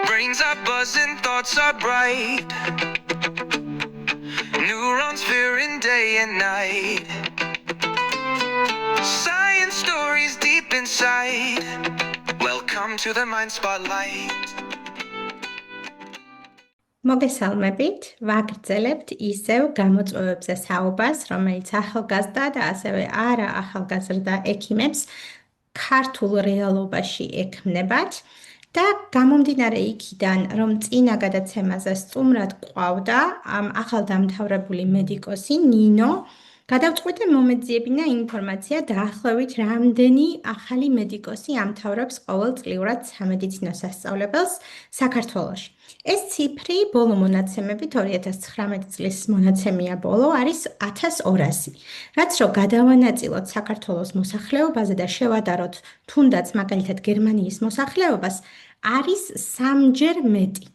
Brains are buzzing, thoughts are bright. Neurons veering day and night. Science stories deep inside. Welcome to the Mind Spotlight. მოგესალმებით, ვაგრძელებთ ისევ გამოწვევებზე საუბარს, რომელიც ახალგაზრდა და ასევე არა ახალგაზრდა ექიმებს ქართულ რეალობაში ექმნებათ და გამომდინარე იქიდან, რომ წინა გადაცემაზე სტუმრად გვყავდა ახალდამთავრებული მედიკოსი ნინო, გადავწყვიტე მომეძიებინა ინფორმაცია დაახლოებით რამდენი ახალი მედიკოსი ამთავრებს ყოველწლიურად სამედიცინო სასწავლებელს საქართველოში. ეს ციფრი ბოლო მონაცემებით 2019 წლის მონაცემია ბოლო არის 1200, რაც რო გადავანაწილოთ საქართველოს მოსახლეობაზე და შევადაროთ თუნდაც მაგალითად გერმანიის მოსახლეობას, არის 3-ჯერ მეტი.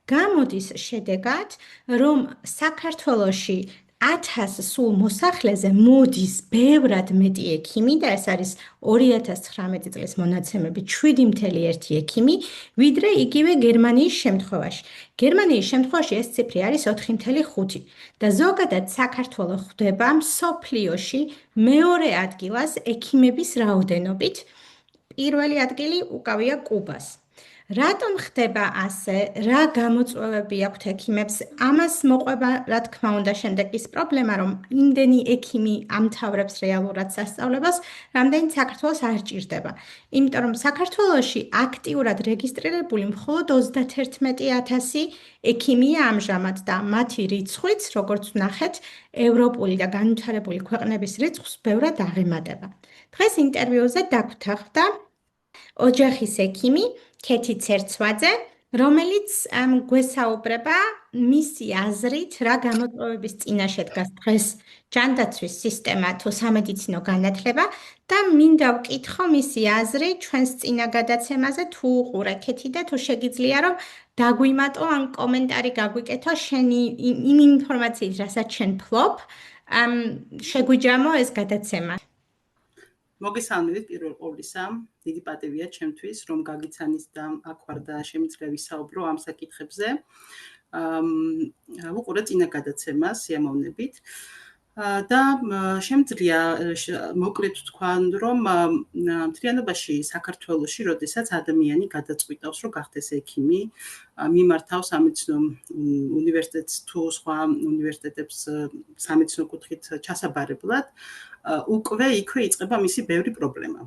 გამოდის შედეგად, რომ საქართველოში 1000 სულ მოსახლეზე მოდის ბევრად მეტი ექიმი და ეს არის 2019 წლის მონაცემებით 7.1 ექიმი, ვიდრე იგივე გერმანიის შემთხვევაში. გერმანიის შემთხვევაში ეს ციფრი არის 4.5 და ზოგადად საქართველო ხვდება მსოფლიოში მეორე ადგილას ექიმების რაოდენობით. პირველი ადგილი უკავია კუბას. რატომ ხდება ასე, რა გამოწვევები აქვთ ექიმებს? ამას მოყვება, რა თქმა უნდა, შემდეგ ის პრობლემა, რომ იმდენი ექიმი ამთავრებს რეალურად სასწავლებას, რამდენიც საქართველოს არ ჭირდება. იმიტომ რომ საქართველოში აქტიურად რეგისტრირებული მხოლოდ 31,000 ექიმია ამჟამად და მათი რიცხვიც, როგორც ვნახეთ, ევროპული და განვითარებული ქვეყნების რიცხვს ბევრად აღემატება. დღეს ინტერვიუზე დაგვთანხმდა ოჯახის ექიმი ქეთი ცერცვაძე, რომელიც გვესაუბრება მისი აზრით, რა გამოწვევების წინაშე დგას დღეს ჯანდაცვის სისტემა თუ სამედიცინო განათლება და მინდა ვკითხო მისი აზრი ჩვენს წინა გადაცემაზე თუ უყურე ქეთი და თუ შეგიძლია რომ დაგვიმატო ან კომენტარი გაგვიკეთო შენი იმ ინფორმაციით, რასაც შენ ფლობ, შეგვიჯამო ეს გადაცემა. მოგესალმებით პირველ ყოვლისა, დიდი პატივია ჩემთვის, რომ გაგიცანით და აქ ვარ და შემიძლია ვისაუბრო ამ საკითხებზე. ვუყურე წინა გადაცემას სიამოვნებით და შემიძლია მოკლედ ვთქვა, რომ მთლიანობაში საქართველოში, როდესაც ადამიანი გადაწყვიტავს, რომ გახდეს ექიმი, მიმართავს სამედიცინო უნივერსიტეტს თუ სხვა უნივერსიტეტებს სამედიცინო კუთხით ჩასაბარებლად, უკვე იქვე იწყება მისი ბევრი პრობლემა.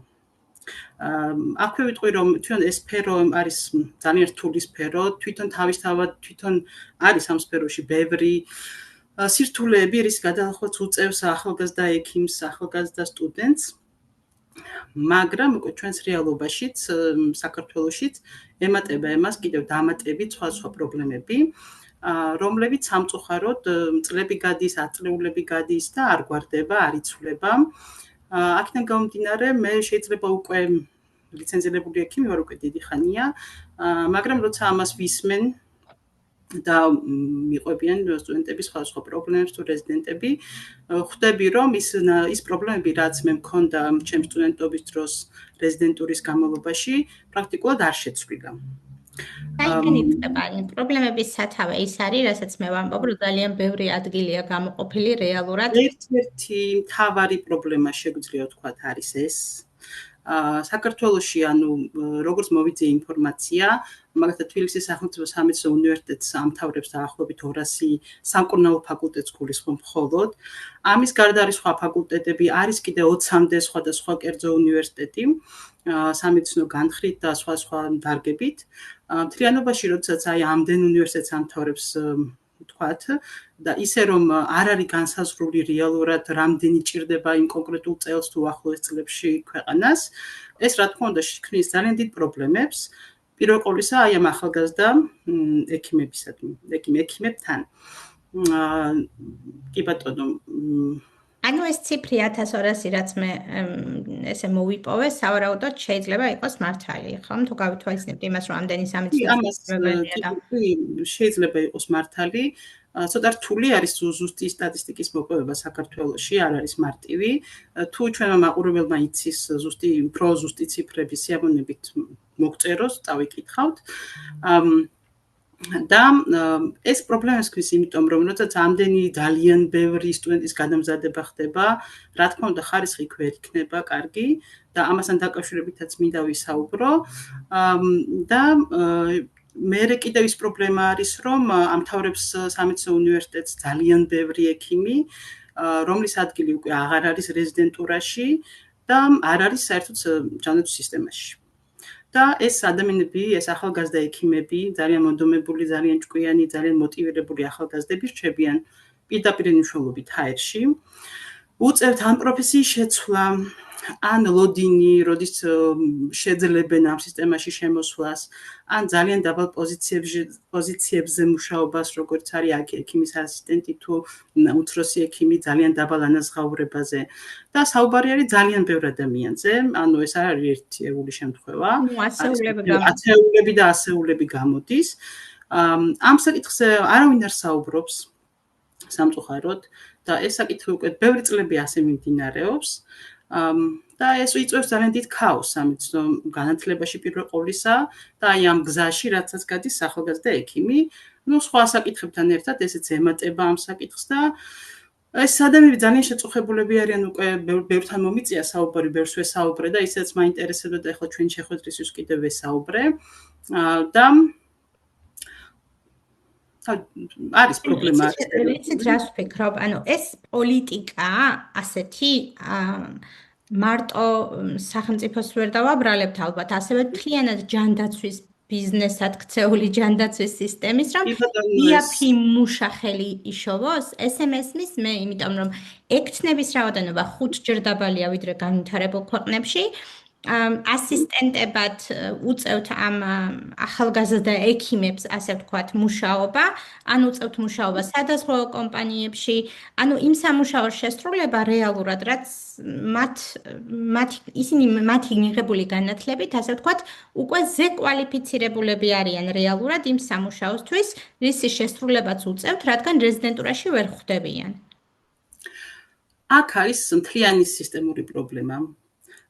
აქვე ვიტყვი, რომ თვითონ ეს სფერო არის ძალიან რთული სფერო, თვითონ თავისთავად თვითონ არის ამ სფეროში ბევრი სირთულეები, რის გადაახვეც უწევს ახალგაზრდა ექიმს, ახალგაზრდა სტუდენტს, მაგრამ უკვე ჩვენს რეალობაშიც, საქართველოშიც ემატება εμას კიდევ დამატებით სხვა პრობლემები, რომლებიც სამწუხაროდ წლები გადის, ათწლეულები გადის და არ გვარდება, არ იცვლება. აქედან გამომდინარე, მე შეიძლება უკვე ლიცენზირებული ექიმი ვარ, უკვე დიდი ხანია, მაგრამ როცა ამას ვისმენ და მიყვებიან სტუდენტები სხვა პრობლემებს თუ რეზიდენტები, ხვდები, რომ ის პრობლემები, რაც მე მქონდა ჩემს სტუდენტობის დროს რეზიდენტურის განმავლობაში, პრაქტიკულად არ შეცვლილა. საიდან იწყება? პრობლემების სათავე ის არის, რასაც მე ვამბობ, რომ ძალიან ბევრი ადგილია გამოყოფილი რეალურად. ერთ-ერთი მთავარი პრობლემა შეგვიძლია ვთქვათ არის ეს. საქართველოში, როგორც მოვიძიე ინფორმაცია, მაგალითად თბილისის სახელმწიფო სამედიცინო უნივერსიტეტს ამთავრებს დაახლოებით 200 სამკურნალო ფაკულტეტს გულისხმობ მხოლოდ. ამის გარდა არის სხვა ფაკულტეტები, არის კიდე 20-მდე სხვადასხვა კერძო უნივერსიტეტი, სამედიცინო განხრით და სხვა დარგებით. მთლიანობაში, როდესაც ამდენ უნივერსიტეტს ამთავრებს ვთქვათ და ისე რომ არ არის განსაზღვრული რეალურად რამდენი ჭირდება იმ კონკრეტულ წელს თუ ახლოს წლებში ქვეყანას, ეს რა თქმა უნდა შექმნის ძალიან დიდ პრობლემებს. პირველ ყოვლისა ამ ახალგაზრდა ექიმებთან. კი ბატონო, ანუ ეს ციფრი 1200, რაც მე ესე მოვიპოვე, სავარაუდოდ შეიძლება იყოს მართალი, ხომ? თუ გავითვალისწინებთ იმას, რომ ამდენი სამედიცინო შეიძლება იყოს მართალი, ცოტა რთული არის ზუსტი სტატისტიკის მოპოვება საქართველოში, არ არის მარტივი. თუ ჩვენმა მაყურებელმა იცის ზუსტი უფრო ზუსტი ციფრები სიამოვნებით მოგწეროს, წავიკითხავთ. და ეს პრობლემას ქვის, იმიტომ რომ როდესაც ამდენი ძალიან ბევრი სტუდენტის გადამზადება ხდება, რა თქმა უნდა ხარისხი ვერ იქნება კარგი და ამასთან დაკავშირებითაც მინდა ვისაუბრო. და მერე კიდევ ის პრობლემა არის, რომ ამთავრებს სამედიცინო უნივერსიტეტს ძალიან ბევრი ექიმი, რომლის ადგილი უკვე აღარ არის რეზიდენტურაში და არ არის საერთოდ ჯანდაცვის სისტემაში. და ეს ადამიანები, ეს ახალგაზრდა ექიმები, ძალიან მონდომებული, ძალიან ჭკვიანი, ძალიან მოტივირებული ახალგაზრდები რჩებიან პირდაპირ მნიშვნელობით ჰაერში. უწევთ ამ პროფესიის შეცვლა, ან ლოდინი, როდის შეძლებენ ამ სისტემაში შემოსვლას, ან ძალიან დაბალ პოზიციებზე მუშაობას, როგორც არის ექიმის ასისტენტი თუ უმცროსი ექიმი ძალიან დაბალ ანაზღაურებაზე. და საუბარი არის ძალიან ბევრ ადამიანზე, ანუ ეს არ არის ერთეული შემთხვევა. ათეულები და ასეულები გამოდის. ამ საკითხზე არავინ არ საუბრობს სამწუხაროდ და ეს საკითხი უკვე ბევრი წლები ასე მიმდინარეობს. და ეს იწვევს ძალიან დიდ ქაოსს სამედიცინო განათლებაში პირველ ყოვლისა და აი ამ გზაში, რაცაც გადის ახალგაზრდა ექიმი, სხვა საკითხებთან ერთად ესეც ემატება ამ საკითხს და ეს ადამიანები ძალიან შეწუხებულები არიან, უკვე ბევრთან მომიწია საუბარი, ბევრს ვესაუბრე და ისედაც მაინტერესებდა და ახლა ჩვენი შეხვედრისთვის კიდევ ვესაუბრე. და არის პრობლემა. ვიცით რას ვფიქრობ, ანუ ეს პოლიტიკა ასეთი მარტო სახელმწიფოს ვერ დავაბრალებთ ალბათ, ასევე მთლიანად ჯანდაცვის ბიზნესად ქცეული ჯანდაცვის სისტემის, რომ იაფი მუშა ხელი იშოვოს, SMS-ის მე, იმიტომ რომ ექთნების რაოდენობა 5-ჯერ დაბალია ვიდრე განვითარებულ ქვეყნებში. ასისტენტებად უწევთ ამ ახალგაზრდა ექიმებს, ასე ვთქვათ, მუშაობა, ან უწევთ მუშაობა სხვადასხვა კომპანიებში, ანუ იმ სამუშაოს შესრულება რეალურად, რაც მათი მიღებული განათლებით, ასე ვთქვათ, უკვე ზეკვალიფიცირებულები არიან რეალურად იმ სამუშაოსთვის, რისი შესრულებაც უწევთ, რადგან რეზიდენტურაში ვერ ხვდებიან. აქ არის მთლიანი სისტემური პრობლემა.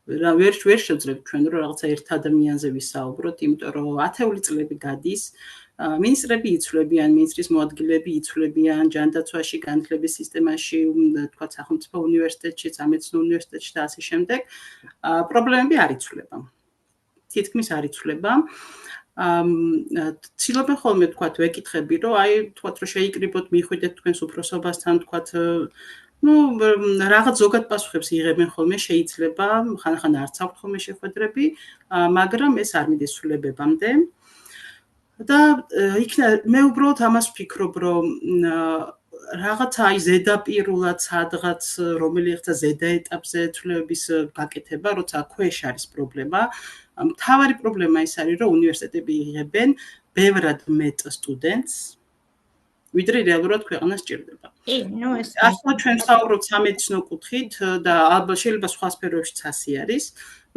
ვერ შევძლებთ ჩვენ რომ რაღაცა ერთ ადამიანზე ვისაუბროთ, იმიტომ რომ ათეული წლები გადის, მინისტრები იცვლებიან, მინისტრის მოადგილეები იცვლებიან ჯანდაცვაში, განათლების სისტემაში, თქვათ სახელმწიფო უნივერსიტეტში, სამედიცინო უნივერსიტეტში და ასე შემდეგ. პრობლემები არ იცვლება. თითქმის არ იცვლება. ცდილობენ ხოლმე თქვათ ვეკითხები, რომ აი თქვათ რომ შეიკრიბოთ, მიხვიდეთ თქვენს უფროსობასთან, თქვათ რაღაც ზოგად პასუხებს იღებენ ხოლმე, შეიძლება, ხან-ხან არც აქვთ ხოლმე შეხვედრები, მაგრამ ეს არ მიდის ცვლილებებამდე. და მე უბრალოდ ამას ვფიქრობ, რომ რაღაცა აი ზედაპირულად სადღაც რომელიღაცა ზედა ეტაპზე ცვლილებების გაკეთება, როცა ქვეშ არის პრობლემა. მთავარი პრობლემა ის არის, რომ უნივერსიტეტები იღებენ ბევრად მეტ სტუდენტს, ვიდრე რეალურად ქვეყანას სჭირდება. ახლა ჩვენ ვსაუბრობთ სამედიცინო კუთხით და ალბათ შეიძლება სხვა სფეროებშიც ასე არის,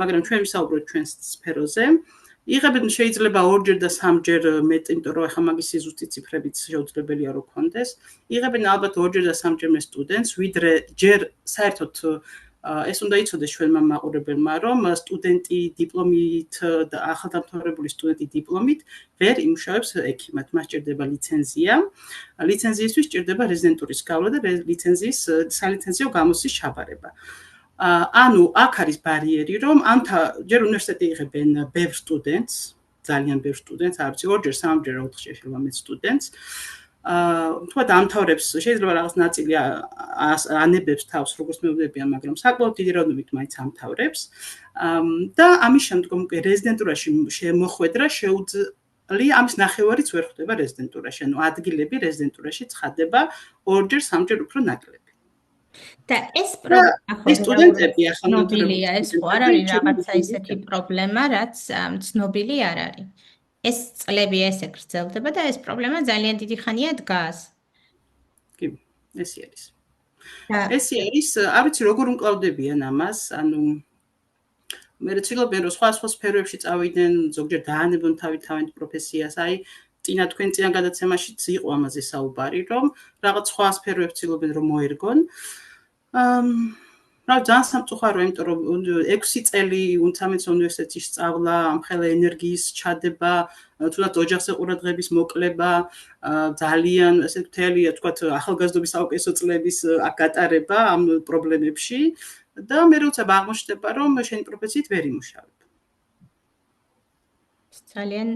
მაგრამ ჩვენ ვსაუბრობთ ჩვენ სფეროზე. იღებენ შეიძლება 2-ჯერ და 3-ჯერ მეტ, იმიტომ რომ ახლა მაგის ზუსტი ციფრებიც შეუძლებელია რომ გქონდეს. იღებენ ალბათ 2-ჯერ და 3-ჯერ მეტ სტუდენტს, ვიდრე ჯერ საერთოდ ეს უნდა იცოდეს ჩვენმა მაყურებელმა, რომ სტუდენტი დიპლომით და ახალდამთავრებული სტუდენტი დიპლომით ვერ იმუშავებს ექიმად, მას სჭირდება ლიცენზია. ლიცენზიისთვის სჭირდება რეზიდენტურის გავლა და ლიცენზიის სალიცენზიო გამოსის ჩაბარება. ანუ აქ არის ბარიერი, რომ ჯერ უნივერსიტეტი იღებენ ბევრ სტუდენტს, ძალიან ბევრ სტუდენტს, არ ვიცი 2-ჯერ, 3-ჯერ, 4-ჯერ შეიძლება მეტ სტუდენტს. თქვა დამთავრებს, შეიძლება რაღაც ნაწილი ანებებს თავს, როგორც მეუბნებიან, მაგრამ საკმაოდ დიდი რაოდენობით მაინც ამთავრებს. და ამის შემდგომ უკვე რეზიდენტურაში შემოხვედრა შეუძლია, ამის ნახევარიც ვერ ხვდება რეზიდენტურაში, ანუ ადგილები რეზიდენტურაში ცხადდება 2-ჯერ, 3-ჯერ უფრო ნაკლები. და ეს პრობლემა ხო სტუდენტები ახლა ცნობილია, ეს ხო არ არის რაღაცა ისეთი პრობლემა, რაც ცნობილი არ არის. ეს წლები ესე გრძელდება და ეს პრობლემა ძალიან დიდი ხანია დგას. კი, ესე არის. ესე არის, არ ვიცი როგორ უმკლავდებიან ამას, ანუ მე ვცდილობენ რომ სხვა სფეროებში წავიდნენ, ზოგჯერ დაანებონ თავიანთ პროფესიას, აი თქვენ წინა გადაცემაშიც იყო ამაზე საუბარი, რომ რაღაც სხვა სფეროებს ცდილობენ რომ მოერგონ. ძალიან სამწუხაროა, იმიტომ რომ 6 წელი სამეცნიერო უნივერსიტეტში სწავლა, ამხელა ენერგიის ჩადება, თუნდაც ოჯახზე ყურადღების მოკლება, ძალიან ესე მთელი თქვათ ახალგაზრდობის საუკეთესო წლების გატარება ამ პრობლემებში და მე როცა აღმოჩნდება, რომ შენი პროფესიით ვერ იმუშავებ. ძალიან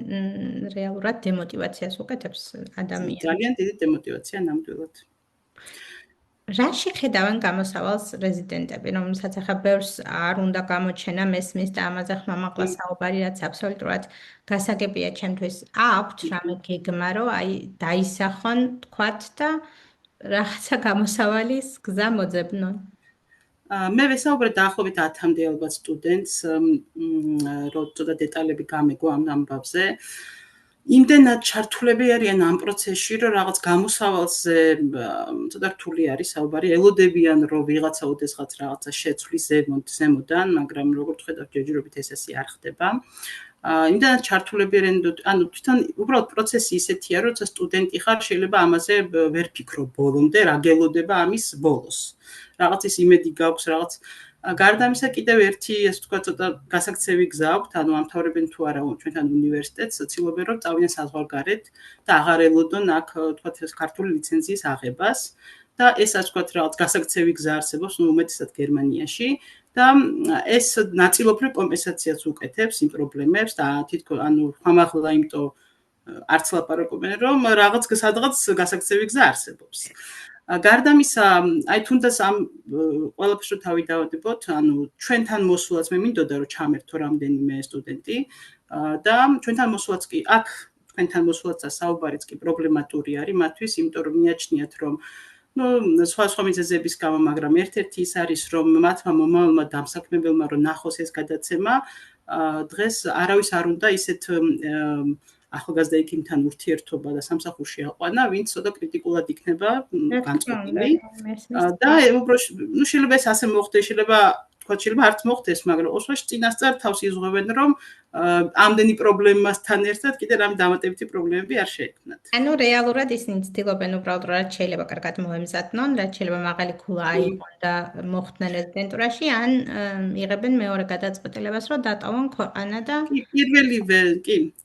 რეალურად დემოტივაციას უკეთებს ადამიანს. ძალიან დიდი დემოტივაცია ნამდვილად. რაში ხედავენ გამოსავალს რეზიდენტები, რომელსაც ახლა ბევრს არ უნდა გამოჩენა მესმის და ამაზე ხმამაღლა საუბარი, რაც აბსოლუტურად გასაგებია ჩემთვის. აქვთ რამე გეგმა, რომ აი დაისახონ, თქვათ და რაღაცა გამოსავალის გზა მოძებნონ. მე ვესაუბრე დაახლოებით 10-მდე ალბათ სტუდენტს, რომ ცოტა დეტალები გამეგო ამ ამბავზე. იმდენად ჩართულები არიან ამ პროცესში, რომ რაღაც გამოსავალზე ცოტა რთული არის საუბარი, ელოდებიან, რომ ვიღაცა ოდესღაც რაღაცა შეცვლის ზემოდან, მაგრამ როგორც ხედავთ, ჯერჯერობით ეს არ ხდება. იმდენად ჩართულები არიან, ანუ თვითონ უბრალოდ პროცესი ისეთია, რომ როცა სტუდენტი ხარ, შეიძლება ამაზე ვერ ფიქრო ბოლომდე, რა გელოდება ამის ბოლოს. რაღაც ის იმედი გაქვს, რაღაც გარდა ამისა კიდევ ერთი, ასე ვთქვათ, ცოტა გასაქცევი გზა აქვთ, ანუ ამთავრებენ თუ არა ჩვენთან უნივერსიტეტს, ცდილობენ რომ წავიდნენ საზღვარგარეთ და აღარ ელოდონ აქ, ვთქვათ, ქართული ლიცენზიის აღებას და ეს ასე ვთქვათ, რაღაც გასაქცევი გზა არსებობს, უმეტესად გერმანიაში და ეს ნაწილობრივ კომპენსაციას უკეთებს იმ პრობლემებს და თითქოს ანუ ხმამაღლა იმიტომ არც ლაპარაკობენ, რომ რაღაც სადღაც გასაქცევი გზა არსებობს. გარდა ამისა, აი თუნდაც ამ ყველაფერს რო თავი დავადებოთ, ანუ ჩვენთან მოსვლაც მე მინდოდა რომ ჩამერთო რამდენიმე სტუდენტი და ჩვენთან მოსვლაც კი აქ თქვენთან მოსვლაცა საუბარიც კი პრობლემატური არის მათთვის, იმიტომ რომ მიაჩნიათ რომ სხვა მიზეზების გამო, მაგრამ ერთ-ერთი ის არის, რომ მათმა მომავალმა დამსაქმებელმა რომ ნახოს ეს გადაცემა, დღეს არავის არ უნდა ისეთ ახალგაზრდა ექიმთან ურთიერთობა და სამსახურში აყვანა, ვინც ცოტა კრიტიკულად იქნება განწყობილი. და შეიძლება ეს ასე მოხდეს, შეიძლება არც მოხდეს, მაგრამ ოსვაში წინასწარ თავს იზღვევენ, რომ ამდენი პრობლემასთან ერთად კიდე რამე დამატებითი პრობლემები არ შეექმნათ. ანუ რეალურად ისინი ცდილობენ უბრალოდ რაც შეიძლება კარგად მოემზადნონ, რაც შეიძლება მაღალი ქულა აიღონ და მოხვდნენ რეზიდენტურაში, ან იღებენ მეორე გადაწყვეტილებას, რომ დატოვონ ქვეყანა და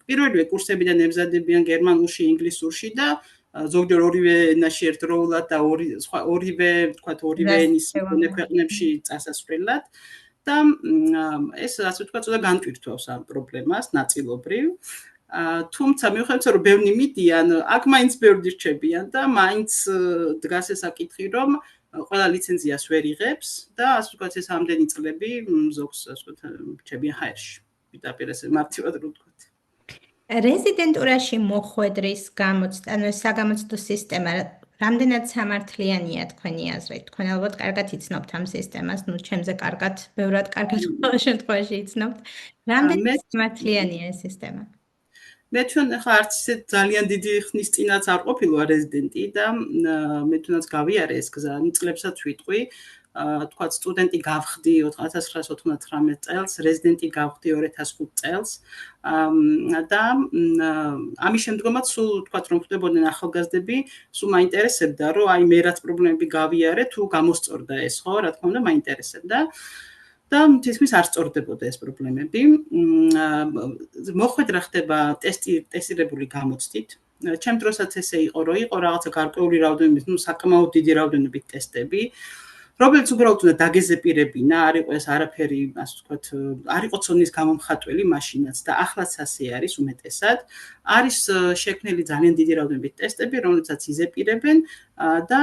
პირველივე კურსებიდან ემზადებიან გერმანულში, ინგლისურში და ზოგჯერ ორივე ენაში ერთდროულად და ორივე ენის ქვეყნებში წასასვლელად და ეს ასე ვთქვათ, ცოტა განტვირთვავს ამ პრობლემას ნაწილობრივ. თუმცა მიუხედავად რომ ბევრი მიდიან, აქ მაინც ბევრი რჩებიან და მაინც დგას ეს საკითხი, რომ ყველა ლიცენზიას ვერ იღებს და ასე ვთქვათ, ეს ამდენი წლები ზოგს ასე ვთქვათ, რჩებიან ჰაერში. პირდაპირ ესე მარტივად რო ვთქვათ. რეზიდენტურაში მოხვედრის ანუ საგამოცდო სისტემა რამდენად სამართლიანია თქვენი აზრით? თქვენ ალბათ კარგად იცნობთ ამ სისტემას, ჩემზე კარგად, ბევრად კარგად ყოველ შემთხვევაში იცნობთ. რამდენად სამართლიანია ეს სისტემა? მე ჩვენ ახლა არც ისე ძალიან დიდი ხნის წინაც არ ყოფილა რეზიდენტი და მე თუნდაც გავიარე ეს გზა, წლებსაც ვიტყვი. თქვათ სტუდენტი გავხდი 1999 წელს, რეზიდენტი გავხდი 2005 წელს და ამის შემდგომაც სულ თქვათ რომ ხდებოდნენ ახალგაზრდები, სულ მაინტერესებდა რომ აი მე რაც პრობლემები გავიარე, თუ გამოსწორდა ეს, ხო, რა თქმა უნდა მაინტერესებდა. და თითქმის არ სწორდებოდა ეს პრობლემები. მოხვედრა ხდება ტესტირებული გამოცდით. ჩემ დროსაც ესე იყო, რომ იყო რაღაცა გარკვეული რაოდენობით, საკმაოდ დიდი რაოდენობით ტესტები. რომელიც უბრალოდ უნდა დაგეზეპირებინა, არ იყო ეს არაფერი, ასე ვთქვათ, არ იყო ცოდნის გამომხატველი მაშინაც და ახლაც ასე არის უმეტესად. არის შექმნილი ძალიან დიდი რაოდენობით ტესტები, რომლებსაც იზეპირებენ და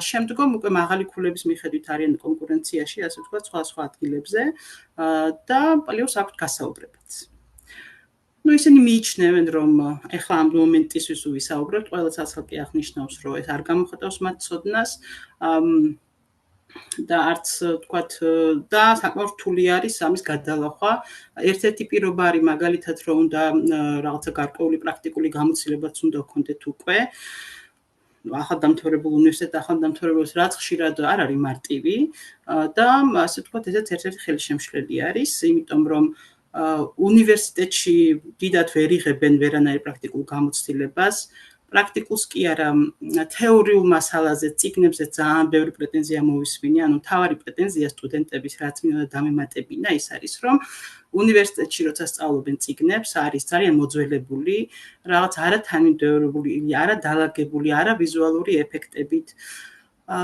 შემდგომ უკვე მაღალი ქულების მიხედვით არიან კონკურენციაში, ასე ვთქვათ, სხვა ადგილებზე და პლიუს აქვთ გასაუბრებაც. ისინი მიიჩნევენ, რომ ეხლა ამ მომენტისთვის ვისაუბრებთ, ყველაც ასაკი აღნიშნავს, რომ ეს არ გამოხატავს მათ ცოდნას. და არც თქვათ და საკმაოდ რთული არის ამის გადალახვა. ერთ-ერთი პირობა არის მაგალითად რომ უნდა რაღაცა გარკვეული პრაქტიკული გამოცდილებაც უნდა გქონდეთ უკვე. ახალდამთავრებულ უნივერსიტეტ ახალდამთავრებულს რაც ხშირად არ არის მარტივი და ასე ვთქვათ ესეც ერთ-ერთი ხელშემშლელი არის, იმიტომ რომ უნივერსიტეტში დიდად ვერ იღებენ ვერანაირ პრაქტიკულ გამოცდილებას. პრაქტიკულს კი არა, თეორიულ მასალაზე, წიგნებზე ძალიან ბევრი პრეტენზია მოვისმინე, ანუ თავარი პრეტენზია სტუდენტების რაც მინდა დამემატებინა ის არის, რომ უნივერსიტეტში როცა სწავლობენ წიგნებს, არის ძალიან მოძველებული, რაღაც არა თანმიმდევრებული, არა დალაგებული, არა ვიზუალური ეფექტებით.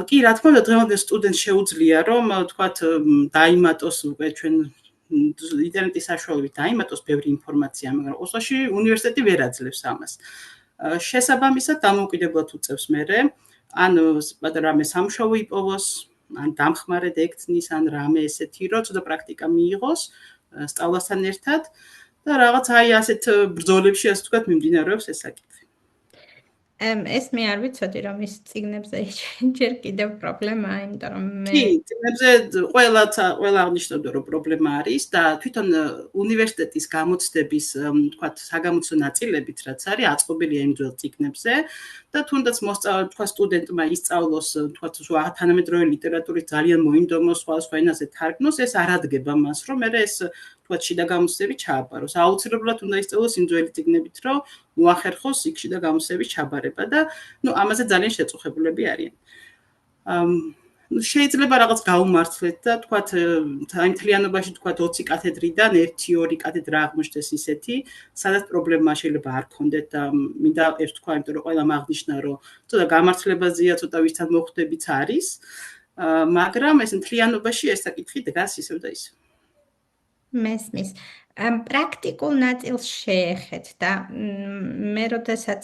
კი, რა თქმა უნდა, დღევანდელ სტუდენტს შეუძლია, რომ თქვათ დაიმატოს უკვე ჩვენ ინტერნეტის საშუალებით დაიმატოს ბევრი ინფორმაცია, მაგრამ ოსოში უნივერსიტეტი ვერ აძლევს ამას. შესაბამისად დამოუკიდებლად უწევს მერე, ან პატარა რამე სამუშაო იპოვოს, ან დამხმარედ ექცნის, ან რამე ესეთი, რომ ცოტა პრაქტიკა მიიღოს სწავლასთან ერთად და რაღაც აი ასეთ ბრძოლებში ასე ვთქვათ მიმდინარეობს ეს საკითხი. ეს მე არ ვიცოდი, რომ ის წიგნებზე ჯერ კიდევ პრობლემაა, იმიტომ რომ მე კი, წიგნებზე ყველა აღნიშნავდა, რომ პრობლემა არის და თვითონ უნივერსიტეტის გამოცდების, ვთქვათ, საგამოცდო ნაწილებიც რაც არის, აწყობილია იმ ძველ წიგნებზე და თუნდაც თქვა სტუდენტმა ისწავლოს, ვთქვათ, თანამედროვე ლიტერატურის ძალიან მოინდომოს, სხვადასხვა ენაზე თარგმნოს, ეს არ ადგება მას, რომ მე ეს თქვათ შიდა გამოცდები ჩააბაროს. აუცილებლად უნდა ისწავლოს იმ ძველი წიგნებით, რომ მოახერხოს იქ შიდა გამოცდების ჩაბარება და ამაზე ძალიან შეწუხებულები არიან. შეიძლება რაღაც გაუმართლეთ და თქვათ აი მთლიანობაში თქვათ 20 კათედრიდან 1-2 კათედრა აღმოჩნდეს ისეთი, სადაც პრობლემა შეიძლება არ ქონდეთ და მინდა ეს თქვა, იმიტომ რომ ყველამ აღნიშნა, რომ ცოტა გამართლებაზეა, ცოტა ვისთან მოხვდებიც არის, მაგრამ ეს მთლიანობაში ეს საკითხი დგას ისევ და ისევ. მესმის. პრაქტიკულ ნაწილს შეეხეთ და მე როდესაც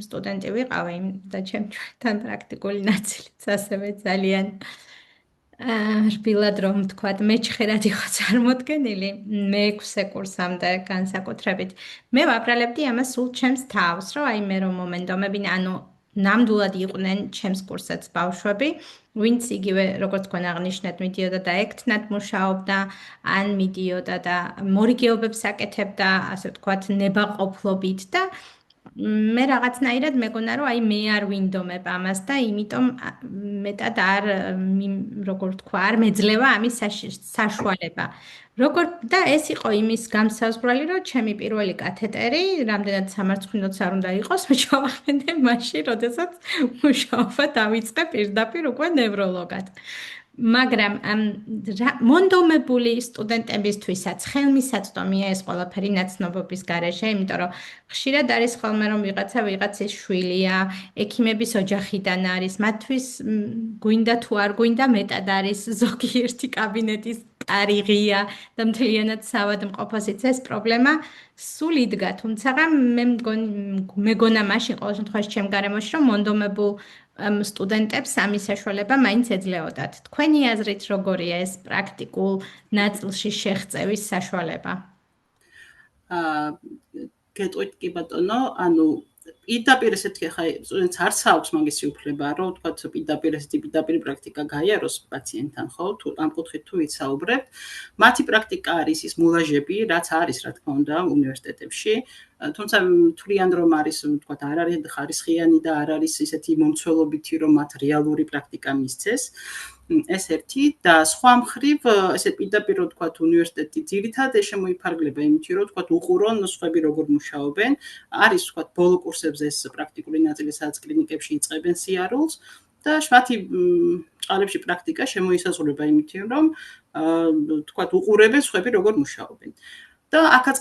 სტუდენტი ვიყავი და ჩემთან პრაქტიკული ნაწილიც ასევე ძალიან რბილად რომ ვთქვათ, მეჩხერად იყო წარმოდგენილი, მე-6 კურსამდე განსაკუთრებით. მე ვაბრალებდი ამას სულ ჩემს თავს, რომ აი მე რომ მომენდომებინა, ანუ ნამდვილად იყვნენ ჩემს კურსets ბავშვები, ვინც იგივე როგორც თქვენ აღნიშნეთ, მიდიოდა და ექთნად მუშაობდა, ან მიდიოდა და მორიგეობებს აკეთებდა, ასე ვთქვათ, ნებაყოფლობით და მე რაღაცნაირად მეგონა, რომ აი მე არ ვინდომებ ამას და იმიტომ მეტად არ როგორ ვთქვა, არ მეძლევა ამის საშუალება. და ეს იყო იმის გამსაზღვრელი, რომ ჩემი პირველი კათედრი, რამდენად სამარცხვინოც არ უნდა იყოს, შევახმენდე მაშინ, როდესაც მუშაობა დავიწყე პირდაპირ უკვე ნევროლოგად. მაგრამ მონდომებული სტუდენტებისთვისაც ხელმისაწვდომია ეს ყველაფერი ნაცნობობის გარეშე, იმიტომ რომ ხშირად არის ხოლმე რომ ვიღაცის შვილია, ექიმების ოჯახიდან არის, მათთვის გვინდა თუ არ გვინდა, მეტად არის ზოგიერთი კაბინეტის კარიღია და მთლიანად საავადმყოფოსიც ეს პრობლემა სულ იდგა, თუმცა მე მეგონა მაშინ ყოველ შემთხვევაში ჩემ გარემოში რომ მონდომებულ სტუდენტებს ამის საშუალება მაინც ეძლეოდათ. თქვენი აზრით როგორია ეს პრაქტიკულ ნაწილში შეღწევის საშუალება? გეტყვით კი ბატონო, ანუ პირდაპირ ესეთი ახლა სტუდენტს არც აქვს მაგისი უფლება, რომ თქვათ პირდაპირ პრაქტიკა გაიაროს პაციენტთან, ხო? თუ ამ კუთხით თუ ვისაუბრებთ, მათი პრაქტიკა არის ის მულაჟები, რაც არის, რა თქმა უნდა, უნივერსიტეტებში. თუმცა თვლიან რომ არის, თქვათ, არ არის ხარისხიანი და არ არის ისეთი მომცველობითი, რომ მათ რეალური პრაქტიკა მისცეს. ეს ერთი და სხვა მხრივ ესე პირდაპირ თქვათ უნივერსიტეტი ძირითადად შემოიფარგლება იმით, რომ თქვათ უყურონ სხვები როგორ მუშაობენ, არის თქვათ ბოლო კურსებზე ეს პრაქტიკული ნაწილი, სადაც კლინიკებში იწყებენ სიარულს და მათი წყალებში პრაქტიკა შემოისაზღვრება იმით, რომ თქვათ უყურებენ სხვები როგორ მუშაობენ. და აქაც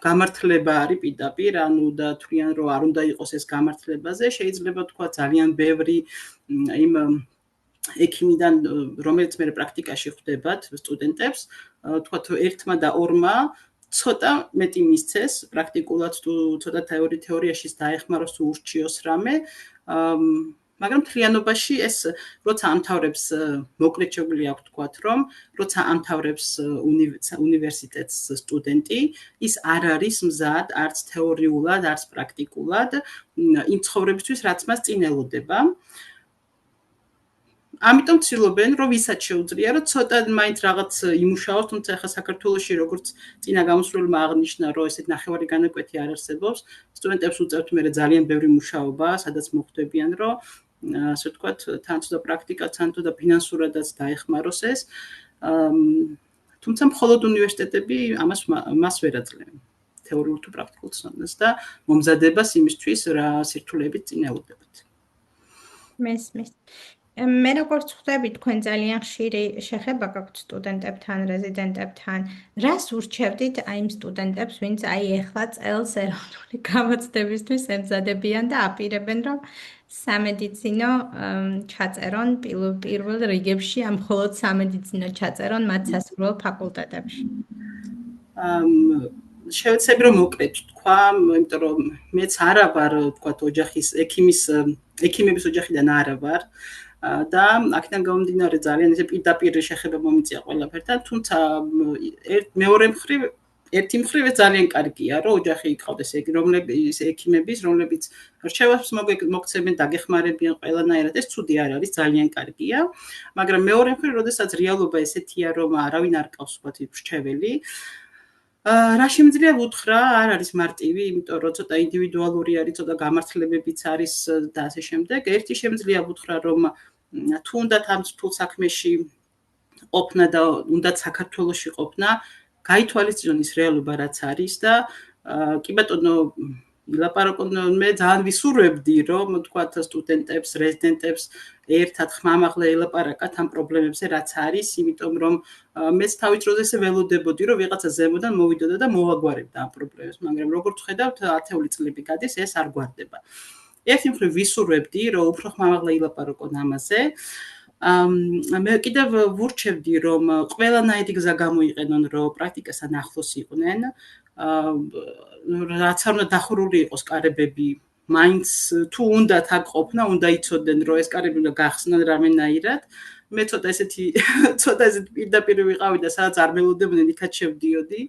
გამართლება არის პირდაპირ, ანუ და თვლიან რომ არ უნდა იყოს ეს გამართლებაზე, შეიძლება თქვათ ძალიან ბევრი იმ ექიმიდან, რომელიც მე პრაქტიკაში ხვდებათ სტუდენტებს, თქვათ ერთმა და ორმა ცოტა მეტი მისცეს პრაქტიკულად თუ ცოტა თეორიაშიც დაეხმაროს თუ ურჩიოს რამე, მაგრამ მთლიანობაში ეს როცა ამთავრებს მოკლედ შეგვიძლია ვთქვათ, რომ როცა ამთავრებს უნივერსიტეტს სტუდენტი, ის არ არის მზად არც თეორიულად, არც პრაქტიკულად იმ ცხოვრებისთვის, რაც მას წინ ელოდება. ამიტომ ცდილობენ, რომ ვისაც შეუძლია, რომ ცოტა მაინც რაღაც იმუშაოს, თუმცა ახლა საქართველოში როგორც წინა გამოსვლელმა აღნიშნა, რომ ესეთ ნახევარი განაკვეთი არ არსებობს, სტუდენტებს უწევთ მე ძალიან ბევრი მუშაობა, სადაც მოხვდებიან, რომ ასე ვთქვათ, თან ცოტა პრაქტიკა, თან ცოტა ფინანსურადაც დაეხმაროს ეს. თუმცა მხოლოდ უნივერსიტეტები მას ვერ აძლევენ თეორიულ თუ პრაქტიკულ ცნობას და მომზადებას იმისთვის რა სირთულეებით წინ ელოდებათ. მესმის. მე როგორც ხვდები, თქვენ ძალიან ხშირი შეხება გაქვთ სტუდენტებთან, რეზიდენტებთან. რას ურჩევდით აი იმ სტუდენტებს, ვინც აი ეხლა წელს ეროვნული გამოცდებისთვის ემზადებიან და აპირებენ, რომ სამედიცინო ჩაწერონ პირველ რიგებში, ამ მხოლოდ სამედიცინო ჩაწერონ მათ სასურველ ფაკულტეტებში? შევეცდები რომ მოკლედ თქვა, იმიტომ რომ მეც არა ვარ, თქვა, ოჯახის ექიმების ოჯახიდან არა ვარ. და აქედან გამომდინარე ძალიან ესე პირდაპირ შეხება მომიწია ყველაფერთან, თუმცა ერთი მხრივ ძალიან კარგია, რომ ოჯახი იყავდეს ექიმების, რომლებიც რჩევებს მოგცემენ, დაგეხმარებიან ყველანაირად, ეს ცუდი არ არის, ძალიან კარგია, მაგრამ მეორე მხრივ, როდესაც რეალობა ესეთია, რომ არავინ არ ყავს ვთქვათ რჩეველი, რა შემიძლია ვუთხრა, არ არის მარტივი, იმიტომ რომ ცოტა ინდივიდუალური არის, ცოტა გამართლებებიც არის და ასე შემდეგ. ერთი შემიძლია ვუთხრა, რომ თუ უნდათ ამ სფულ საქმეში ყოფნა და უნდათ საქართველოში ყოფნა, გაითვალისწინონ ის რეალობა რაც არის და კი ბატონო, ილაპარაკონ, მე ძალიან ვისურვებდი, რომ თქვათ სტუდენტებს, რეზიდენტებს ერთად ხმამაღლა ელაპარაკათ ამ პრობლემებზე რაც არის, იმიტომ რომ მეც თავის დროზე ესე ველოდებოდი, რომ ვიღაცა ზემოდან მოვიდოდა და მოვაგვარებდა ამ პრობლემებს, მაგრამ როგორც ხედავთ, 10 წლები გადის, ეს არ გვარდება. ერთი მხრივ ვისურვებდი, რომ უფრო ხმამაღლა ილაპარაკონ ამაზე. მე კიდევ ვურჩევდი, რომ ყველანაირი გზა გამოიყენონ, რომ პრაქტიკასთან ახლოს იყვნენ. რაც არ უნდა დახურული იყოს კარებები, მაინც თუ უნდათ აქ ყოფნა, უნდა იცოდნენ, რომ ეს კარები უნდა გახსნან რამენაირად. მე ცოტა ესეთი პირდაპირ ვიყავი და სადაც არ მელოდებოდნენ, იქაც შევდიოდი.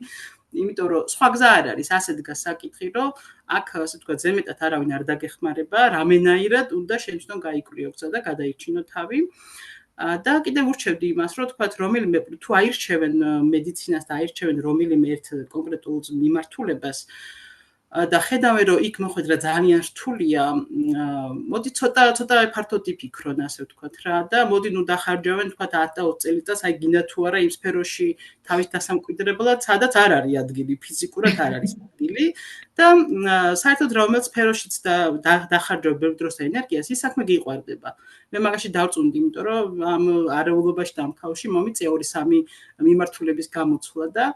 იმიტომ რომ სხვა გზა არ არის, ასე დგას საკითხი, რომ აქ ასე თქვა ზემეტად არავინ არ დაგეხმარება, რამენაირად უნდა შეჯდონ გაიკვლიო გზა და გადაიჩინო თავი. და კიდევ ურჩევდი იმას, რომ თქვათ რომელიმე თუ აირჩევენ მედიცინას და აირჩევენ რომელიმე ერთ კონკრეტულ მიმართულებას და ხედავენ რომ იქ მოხვედრა ძალიან რთულია, მოდი ცოტა ფართოდ იფიქრონ, ასე ვთქვათ რა და მოდი ნუ დახარჯავენ თქვათ 10 და 20 წელიწადს, აი გინდა თუ არა იმ სფეროში თავის დასამკვიდრებლად, სადაც არ არის ადგილი, ფიზიკურად არ არის ადგილი და საერთოდ რომელ სფეროშიც დახარჯავ ბევრ დროს და ენერგიას, ის საქმე გიყვარდება. მე მაგაში დავწუნდი, იმიტომ რომ ამ არეულობაში და ამ ქაოსში მომიწია 2-3 მიმართულების გამოცვლა და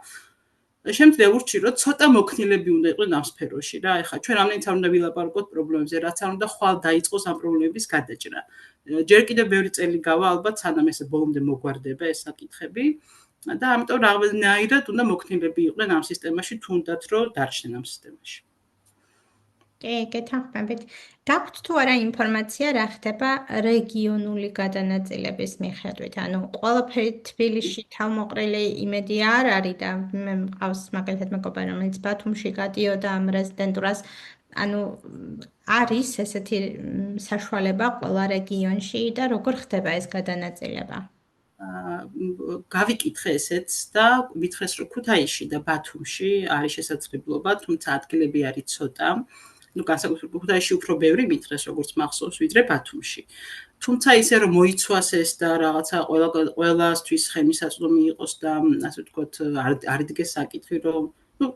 შემიძლია ვურჩი, რომ ცოტა მოქნილები უნდა იყვნენ ამ სფეროში რა. ეხლა ჩვენ ამდენიც არ უნდა ვილაპარაკოთ პრობლემებზე, რაც არ უნდა ხვალ დაიწყოს ამ პრობლემების გადაჭრა. ჯერ კიდევ ბევრი წელი გავა, ალბათ სანამ ეს ბოლომდე მოგვარდება ეს საკითხები და ამიტომ რაღაცნაირად უნდა მოქნილები იყვნენ ამ სისტემაში, თუნდაც რომ დარჩნენ ამ სისტემაში. გეთანხმებით. გაქვთ თუ არა ინფორმაცია, რა ხდება რეგიონული გადანაწილების მიხედვით? ანუ ყველაფერი თბილისში თავმოყრილი იმედი არ არის და მე მყავს მაგალითად მეგობარი, რომელიც ბათუმში გადიოდა ამ რეზიდენტურას. ანუ არის ესეთი საშუალება ყველა რეგიონში და როგორ ხდება ეს გადანაწილება? გავიკითხე ესეც და ვითხრეს, რომ ქუთაისში და ბათუმში არის შესაძლებლობა, თუმცა ადგილები არის ცოტა. განსაკუთრებით ქუთაისში უფრო ბევრი მითხრეს, როგორც მახსოვს, ვიდრე ბათუმში. თუმცა ისე რომ მოიცვას ეს და რაღაცა ყველასთვის ხემისაწვდომი იყოს და ასე ვთქვათ, არ იდგეს საკითხი, რომ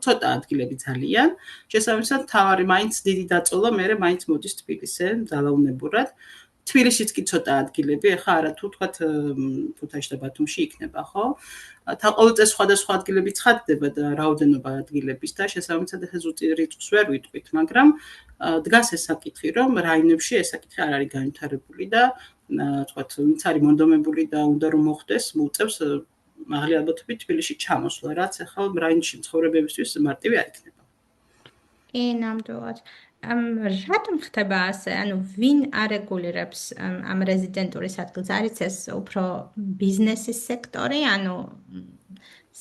ცოტა ადგილები ძალიან. შესაბამისად, თავარი მაინც დიდი დაწოლა, მე მაინც მოდის თბილისზე ძალაუნებურად. თბილისშიც კი ცოტა ადგილები, ეხლა არა თუ თქვათ ქუთაისში და ბათუმში იქნება, ხო? ყოველ წელს სხვადასხვა ადგილები ცხადდება და რაოდენობა ადგილების და შესაბამისად ეს ზუსტი რიცხვს ვერ ვიტყვით, მაგრამ დგას ეს საკითხი, რომ რაიონებში ეს საკითხი არ არის განვითარებული და თქვათ, ვინც არის მონდომებული და უნდა რომ მოხდეს, მოუწევს მაღალი ალბათობით თბილისში ჩამოსვლა, რაც ახლა რაიონში მცხოვრებებისთვის მარტივი არ იქნება. ნამდვილად. რატომ ხდება ასე? ანუ ვინ არეგულირებს ამ რეზიდენტურის ადგილს? არის ეს უფრო ბიზნესის სექტორი, ანუ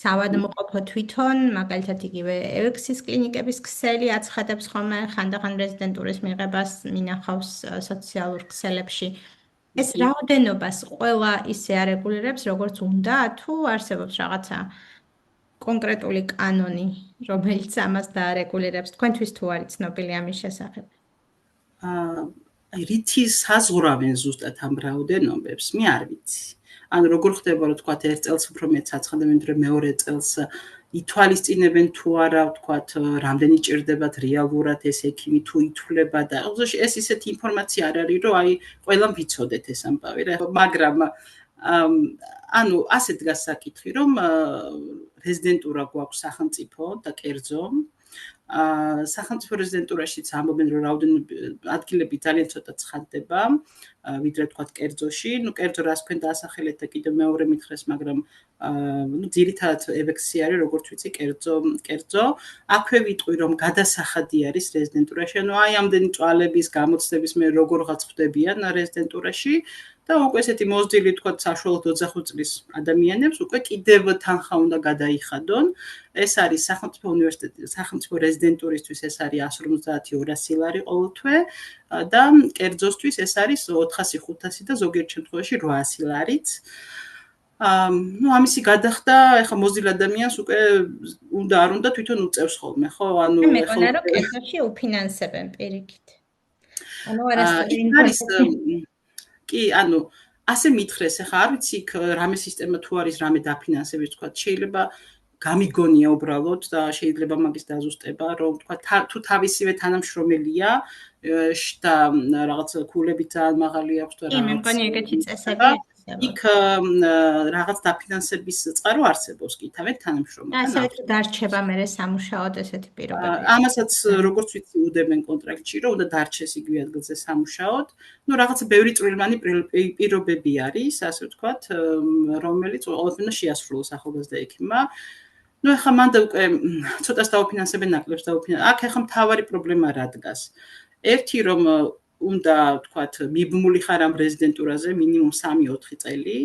საავადმყოფო თვითონ, მაგალითად იგივე ევექსის კლინიკების ქსელი აცხადებს ხოლმე ხანდახან რეზიდენტურის მიღებას მინახავს სოციალურ ქსელებში. ეს რაოდენობას ყველა ისე არეგულირებს, როგორც უნდა, თუ არსებობს რაღაცა კონკრეტული კანონი, რომელიც ამას დაარეგულირებს. თქვენთვის თუ არის ცნობილი ამის შესახებ? რითი საზღვრავენ ზუსტად ამ რაოდენობებს, მე არ ვიცი. ანუ როგორ ხდება რომ თქვათ ერთ წელს უფრო მეტ საცხადე ვიდრე მეორე წელს ითვალისწინებენ თუ არა თქვათ რამდენი ჭირდებათ რეალურად ეს ექიმი თუ ითვლება და ეს ისეთი ინფორმაცია არ არის რომ აი ყველამ ვიცოდეთ ეს ამბავი რა მაგრამ ანუ ასე დგას საკითხი რომ რეზიდენტურა გვაქვს სახელმწიფო და კერძო სახელმწიფო რეზიდენტურაშიც ამბობენ რომ რაოდენობა ადგილები ძალიან ცოტა ცხადდება ვიდრე თქვათ კერძოში ნუ კერძო რას თქვენ დაასახელეთ და კიდევ მეორე მითხრეს მაგრამ ნუ ძირითადად ევექსია არის როგორც ვიცი კერძო აქვე ვიტყვი რომ გადასახადი არის რეზიდენტურაში ანუ აი ამდენი წვალების გამოცდების მე როგორღაც ხვდებიან რეზიდენტურაში და უკვე ესეთი მოზრდილი თქვათ საშუალოდ 25 წლის ადამიანებს უკვე კიდევ თანხა უნდა გადაიხადონ ეს არის სახელმწიფო უნივერსიტეტი სახელმწიფო რეზიდენტურისთვის ეს არის 150-200 ლარი ყოველთვე და კერძოსთვის ეს არის 400-500 და ზოგიერთ შემთხვევაში 800 ლარიც ну ამისი გადახდა ეხა მოზრდილ ადამიანს უკვე უნდა არ უნდა თვითონ უწევს ხოლმე ხო ანუ მე მეკონა რომ კერძოში უფინანსებენ პირიქით ანუ არასდროს კი, ანუ ასე მითხრეს, ახლა არ ვიცი იქ რამე სისტემა თუ არის რამე დაფინანსების თქვა, შეიძლება გამიგონია უბრალოდ და შეიძლება მაგის დაზუსტება, რომ თქვა თუ თავისივე თანამშრომელია და რაღაც ქულები ძალიან მაღალი აქვს და რაღაც. კი, მე მგონი ეგეთი წესები იქ რაღაც დაფინანსების წყარო არსებობს კი თავად თანამშრომელთან. ასე თუ დარჩება მე სამუშაოდ ესეთი პირობები. ამასაც როგორც ვიცი უდებენ კონტრაქტში, რომ უნდა დარჩეს იგივე ადგილზე სამუშაოდ. ну რაღაცა ბევრი წვრილმანი პირობები არის, ასე ვთქვათ, რომელიც ყოველთვის შეასრულოს ახალგაზრდა ექიმმა. ну ეხლა მანდა უკვე ცოტას დაუფინანსებენ ნაკლებს დაუფინანსებენ. აქ ეხლა მთავარი პრობლემა რა დგას? ერთი რომ უნდა თქვათ მიბმული ხარ ამ რეზიდენტურაზე მინიმუმ 3-4 წელი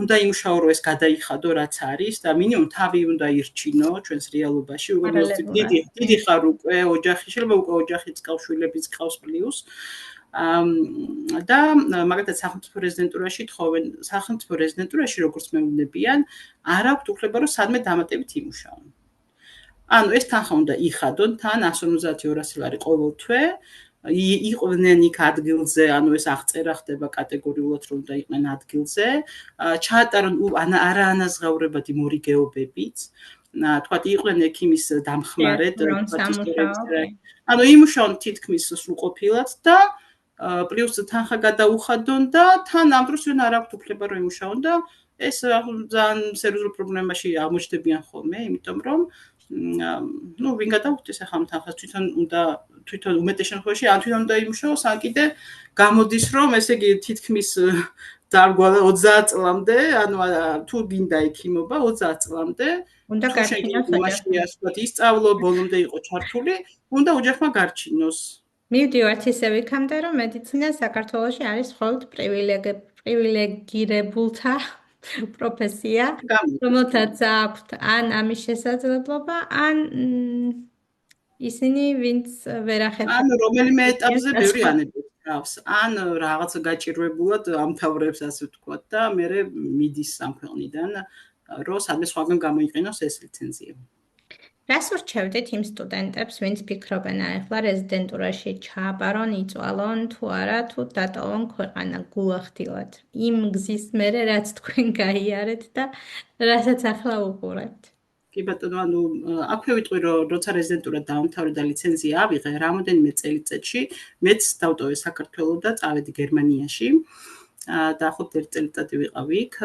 უნდა იმუშაო რომ ეს გადაიხადო რაც არის და მინიმუმ თავი უნდა ირჩინო ჩვენს რეალობაში უკვე დიდი ხარ უკვე ოჯახი შეიძლება უკვე ოჯახიც ყავს შვილებიც ყავს პლუს და მაგალითად სახელმწიფო რეზიდენტურაში თხოვენ სახელმწიფო რეზიდენტურაში როგორც მეუბნებიან არ აქვს უფლება რომ სადმე დამატებით იმუშაონ ანუ ეს თანხა უნდა იხადონ თან 150-200 ლარი ყოველთვე იყვნენ იქ ადგილზე, ანუ ეს აღწერა ხდება კატეგორიულად რომ უნდა იყვნენ ადგილზე, ჩაატარონ არაანაზღაურებადი მორიგეობებიც, თქვათ იყვნენ ექიმის დამხმარედ, ანუ იმუშაონ თითქმის სრულყოფილად და პლუს თანხა გადაუხადონ და თან ამ დროს ვინ არ აქვს უფლება რომ იმუშაონ და ეს ძალიან სერიოზულ პრობლემაში აღმოჩნდებიან ხოლმე, იმიტომ რომ ну ვინ გადაუხდის ახლა თანხას თვითონ უმეტეს შემთხვევაში ან თვითონ უნდა იმუშაოს ან კიდე გამოდის რომ ესე იგი თითქმის დარგვალა 30 წლამდე ანუ თუ გინდა ექიმობა 30 წლამდე უნდა გარჩინოს ოჯახი ისწავლო ბოლომდე იყო ჩართული უნდა ოჯახმა გარჩინოს მივდივართ ისე ვიქამდე რომ მედიცინა საქართველოში არის მხოლოდ პრივილეგირებულთა პროფესია, რომელთაც აქვთ ან ამის შესაძლებლობა, ან ისინი ვინც ვერ ახერხებენ. ან რომელიმე ეტაპზე ბევრი ანებებს გავს, ან რაღაცა გაჭირვებულად ამთავრებს ასე ვთქვათ და მერე მიდის ამ ქვეყნიდან, რომ სადმე სხვაგან გამოიყენოს ეს ლიცენზია. რას ურჩევდით იმ სტუდენტებს, ვინც ფიქრობენ ახლა რეზიდენტურაში ჩააბარონ, იწვალონ თუ არა, თუ დატოვონ ქვეყანა გულახდილად. იმ გზის მერე რაც თქვენ გაიარეთ და რასაც ახლა უყურებთ. კი ბატონო, ანუ აქვე ვიტყვი, რომ როცა რეზიდენტურა დაამთავრე და ლიცენზია ავიღე, რამოდენიმე წელიწადში მეც დავტოვე საქართველოს და წავედი გერმანიაში. დაახლოებით 1 წელიწადი ვიყავი იქ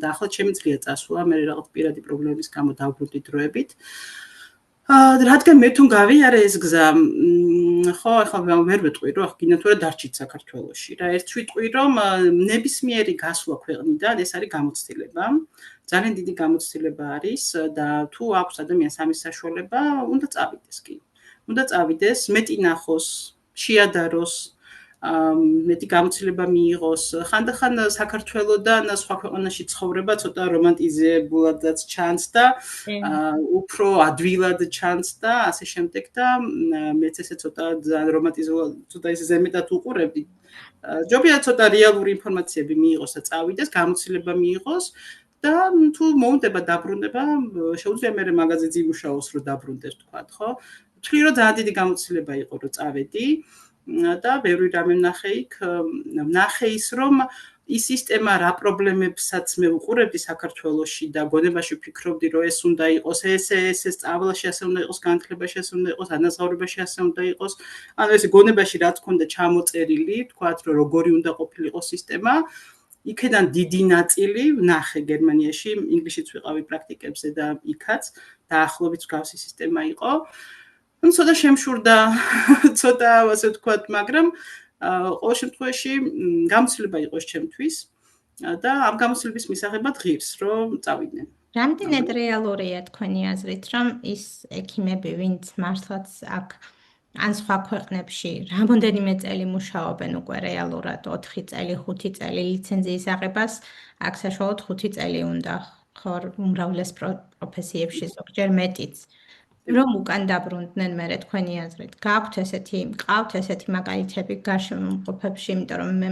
და ახლა შემიძლია წასვლა, მე რაღაც პირადი პრობლემების გამო დავბრუნდი დროებით. რადგან მე თუ გავიარე ეს გზა, ხო, ახლა ვერ ვიტყვი, რომ გინდა თუ რა დარჩით საქართველოში. რა ერთ ვიტყვი, რომ ნებისმიერი გასვლა ქვეყნიდან ეს არის გამოცდილება. ძალიან დიდი გამოცდილება არის და თუ აქვს ადამიანს ამის საშუალება, უნდა წავიდეს კი. უნდა წავიდეს, მეტი ნახოს, შეადაროს, მეტი გამოცდილება მიიღოს. ხანდახან საქართველოსდან სხვა ქვეყანაში ცხოვრება ცოტა რომანტიზებულადაც ჩანს და უფრო ადვილად ჩანს და ასე შემდეგ და მეც ესე ცოტა რომანტიზულად ცოტა ისე ზემეთად უყურებდი. ჯობია ცოტა რეალური ინფორმაციები მიიღოს და წავიდეს, გამოცდილება მიიღოს და თუ მოუნდება დაბრუნება, შეუძლია მე მაგაზინზე იმუშაოს რომ დაბრუნდეს თქვა, ხო? ვთვლი რომ ძალიან დიდი გამოცდილება იყო რომ წავედი. და ბევრი რამე ვნახე იქ, ვნახე ის რომ ის სისტემა რა პრობლემებსაც მე ვუყურებდი საქართველოში და გონებაში ვფიქრობდი, რომ ეს უნდა იყოს, ეს სწავლაში ასე უნდა იყოს, განათლებაში ასე უნდა იყოს, ანაზღაურებაში ასე უნდა იყოს. ანუ ეს გონებაში რაც ქონდა ჩამოწერილი, თქვათ, რომ როგორი უნდა ყოფილიყო სისტემა, იქედან დიდი ნაწილი ვნახე გერმანიაში, ინგლისშიც ვიყავი პრაქტიკებზე და იქაც დაახლოებით მსგავსი სისტემა იყო. ცოტა შემშურდა, ცოტა ასე ვთქვათ, მაგრამ ყოველ შემთხვევაში გამოცდილება იყო ჩემთვის და ამ გამოცდილების მისაღებად ღირს, რომ წავიდნენ. რამდენად რეალურია თქვენი აზრით, რომ ის ექიმები, ვინც მართლაც აქ ან სხვა ქვეყნებში რამოდენიმე წელი მუშაობენ უკვე რეალურად 4 წელი, 5 წელი ლიცენზიის აღებას, აქ საშუალოდ 5 წელი უნდა, ხო, უმრავლეს პროფესიებში ზოგჯერ მეტიც. რომ უკან დაბრუნდნენ მერე თქვენი აზრით. გააქვთ ყავთ ესეთი მაგალითები გარშემოყოფებში, იმიტომ რომ მე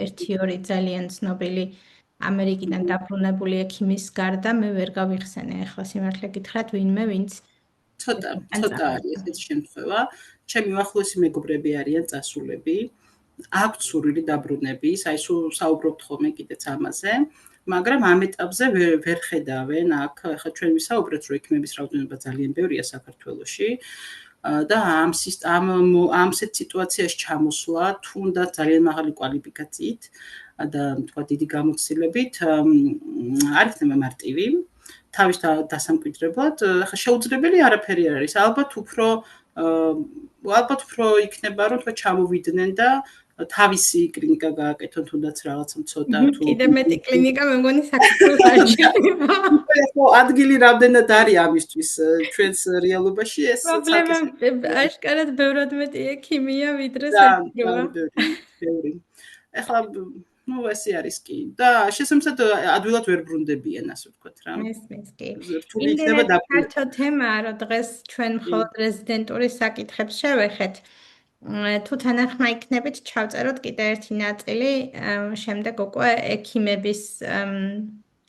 1-2 ძალიან ცნობილი ამერიკიდან დაბრუნებული ექიმის გარდა მე ვერ გავიხსენე ახლა სიმართლე გითხრათ ვინმე ვინც ცოტა არის ესეთი შემთხვევა. ჩემი უახლოესი მეგობრები არიან წასულები, აქვთ სურვილი დაბრუნების, აი სულ საუბრობთ ხოლმე კიდეც ამაზე. მაგრამ ამ ეტაპზე ვერ ხედავენ აქ ახლა ჩვენ ვისაუბრეთ რომ ექიმების რაოდენობა ძალიან ბევრია საქართველოში და ამ სიტუაციაში ჩამოსვლა თუნდაც ძალიან მაღალი კვალიფიკაციით და თქვა დიდი გამოცდილებით არ იქნება მარტივი თავის დასამკვიდრებლად ახლა შეუძლებელი არაფერი არ არის ალბათ უფრო იქნება რომ თქვა ჩამოვიდნენ და თავისი კლინიკა გააკეთონ თუნდაც რაღაცა ცოტა თუ კიდე მეტი კლინიკა მე მგონი საქართველოს არ შეიძლება. ხო, ადგილი რამდენად არის ამისთვის ჩვენს რეალობაში ეს პრობლემა აშკარად ბევრად მეტი ექიმია ვიდრე საჭიროა. ბევრი. ეხლა ესე არის კი და შესაბამისად ადვილად ვერ ბრუნდებიან ასე ვთქვათ რა. მესმის კი. იმდენად ფართო თემაა რომ დღეს ჩვენ მხოლოდ რეზიდენტურის საკითხებს შევეხეთ. თუ თანახმა იქნებით ჩავწეროთ კიდე ერთი ნაწილი შემდეგ უკვე ექიმების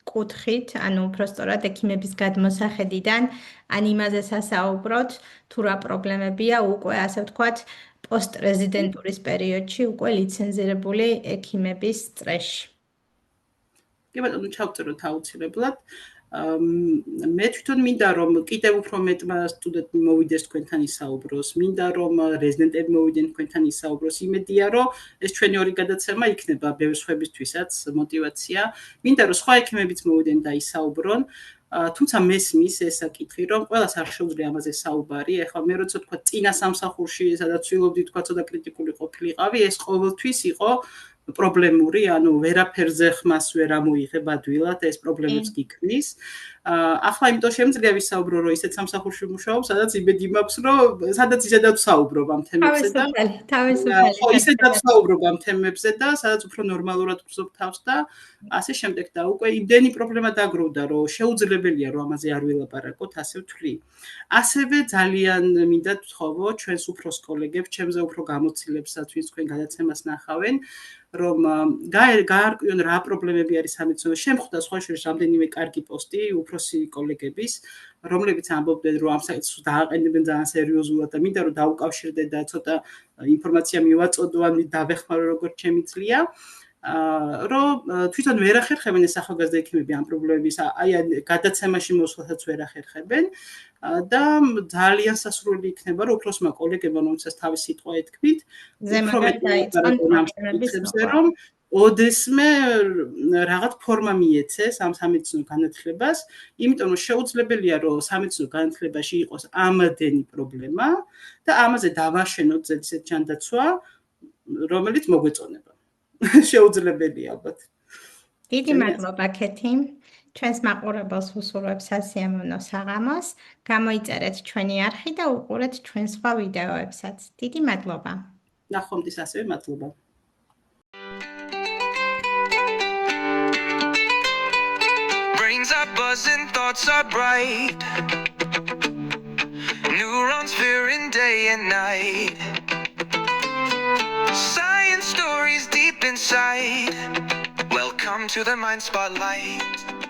კუთხით, ანუ უბრალოდ ექიმების გადმოსახედიდან, ან იმაზე სასაუბროთ, თუ რა პრობლემებია უკვე ასე ვთქვათ პოსტრეზიდენტურის პერიოდში უკვე ლიცენზირებული ექიმების წრეში. კი ბატონო, ჩავწეროთ აუცილებლად. მე თვითონ მინდა რომ კიდევ უფრო მეტმა სტუდენტმა მოვიდეს თქვენთან ისაუბროს, მინდა რომ რეზიდენტები მოვიდნენ თქვენთან ისაუბროს, იმედია რომ ეს ჩვენი ორი გადაცემა იქნება ბევრ სხვებისთვისაც მოტივაცია. მინდა რომ სხვა ექიმებიც მოვიდნენ და ისაუბრონ, თუმცა მესმის ეს საკითხი რომ ყველას არ შეუძლია ამაზე საუბარი. ეხლა მე როცა თქვა წინა სამსახურში სადაც ვცდილობდი თქვა ცოტა კრიტიკული ყოფილიყავი, ეს ყოველთვის იყო პრობლემური, ანუ ვერაფერზე ხმას ვერ ამოიღებ ადვილად, ეს პრობლემებს გიქმნის. ახლა იმიტომ შემიძლია ვისაუბრო, რომ ისეთ სამსახურში ვმუშაობ, სადაც იმედი მაქვს, რომ სადაც ისედაც ვსაუბრობ ამ თემებზე და თავისუფალი. ხო, ისედაც ვსაუბრობ ამ თემებზე და სადაც უფრო ნორმალურად ვგრძნობ თავს და ასე შემდეგ და უკვე იმდენი პრობლემა დაგროვდა, რომ შეუძლებელია რომ ამაზე არ ვილაპარაკოთ, ასე ვთვლი. ასევე ძალიან მინდა ვთხოვო ჩვენს უფროს კოლეგებს, ჩემზე უფრო გამოცდილებსაც, ვინც თქვენ გადაცემას ნახავენ, რომ გაარკვიონ რა პრობლემები არის სამედიცინო. შემხვდა სხვა შორის რამდენიმე კარგი პოსტი უფროსი კოლეგების, რომლებიც ამბობდნენ, რომ ამ საკითხს დააყენებენ ძალიან სერიოზულად და მინდა რომ დაუკავშირდე და ცოტა ინფორმაცია მივაწოდო, ან დავეხმარო როგორც შემიძლია. რომ თვითონ ვერ ახერხებენ ეს ახალგაზრდა ექიმები ამ პრობლემების, აი გადაცემაში მოსვლასაც ვერ ახერხებენ და ძალიან სასურველი იქნება, რომ უფროსმა კოლეგებმა, რომელსაც თავის სიტყვა ეთქვით, უფრო მეტი რომ ოდესმე რაღაც ფორმა მიეცეს ამ სამედიცინო განათლებას, იმიტომ რომ შეუძლებელია, რომ სამედიცინო განათლებაში იყოს ამდენი პრობლემა და ამაზე დავაშენოთ ზედიზედ ჯანდაცვა, რომელიც მოგვეწონება. შეუძლებელია ალბათ. დიდი მადლობა კეთი. ჩვენს მაყურებელს ვუსურვებ სასიამოვნო საღამოს. გამოიწერეთ ჩვენი არხი და უყურეთ ჩვენ სხვა ვიდეოებსაც. დიდი მადლობა. ნახვამდის ასევე მადლობა. Brains are buzzing, thoughts are bright. Neurons fearing day and night. Science stories deep inside. Welcome to the Mind Spotlight.